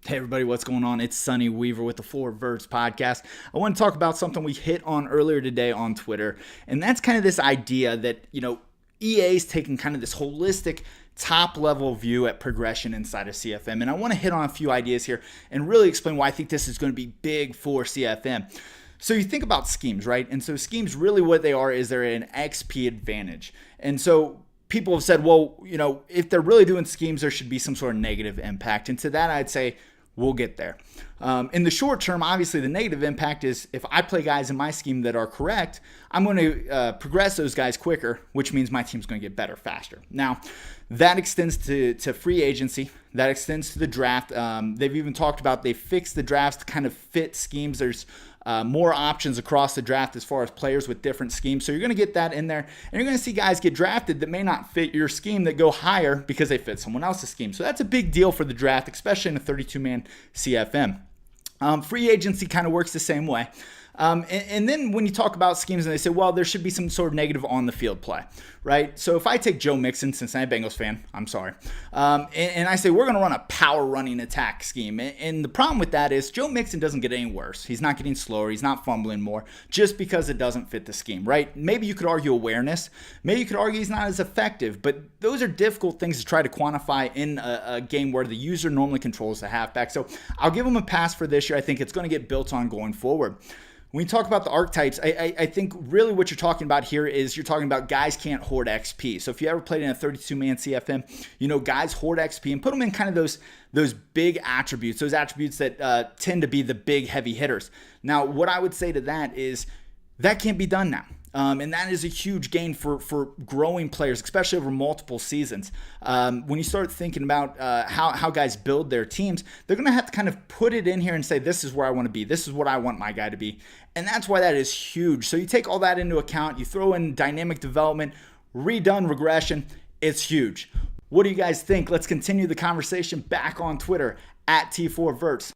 Hey everybody, what's going on? It's Sonny Weaver with the Four Verts podcast. I want to talk about something we hit on earlier today on Twitter, and that's kind of this idea that, EA is taking kind of this holistic top level view at progression inside of CFM. And I want to hit on a few ideas here and really explain why I think this is going to be big for CFM. So you think about schemes, right? And so schemes, really what they are is they're an XP advantage. And so people have said, well, if they're really doing schemes, there should be some sort of negative impact. And to that, I'd say, we'll get there. In the short term, obviously, the negative impact is if I play guys in my scheme that are correct, I'm going to progress those guys quicker, which means my team's going to get better faster. Now, that extends to free agency. That extends to the draft. They've even talked about they fixed the drafts to kind of fit schemes. There's more options across the draft as far as players with different schemes. So you're going to get that in there. And you're going to see guys get drafted that may not fit your scheme that go higher because they fit someone else's scheme. So that's a big deal for the draft, especially in a 32-man CFM. Free agency kind of works the same way. And then when you talk about schemes and they say, well, there should be some sort of negative on the field play, right? So if I take Joe Mixon, Cincinnati Bengals fan, I'm sorry, and I say we're going to run a power running attack scheme. And the problem with that is Joe Mixon doesn't get any worse. He's not getting slower. He's not fumbling more just because it doesn't fit the scheme, right? Maybe you could argue awareness. Maybe you could argue he's not as effective, but those are difficult things to try to quantify in a game where the user normally controls the halfback. So I'll give him a pass for this year. I think it's going to get built on going forward. When you talk about the archetypes, I think really what you're talking about here is you're talking about guys can't hoard XP. So if you ever played in a 32-man CFM, guys hoard XP and put them in kind of those big attributes, those attributes that tend to be the big heavy hitters. Now, what I would say to that is that can't be done now. And that is a huge gain for growing players, especially over multiple seasons. When you start thinking about how guys build their teams, they're going to have to kind of put it in here and say, this is where I want to be. This is what I want my guy to be. And that's why that is huge. So you take all that into account. You throw in dynamic development, redone regression. It's huge. What do you guys think? Let's continue the conversation back on Twitter at T4Verts.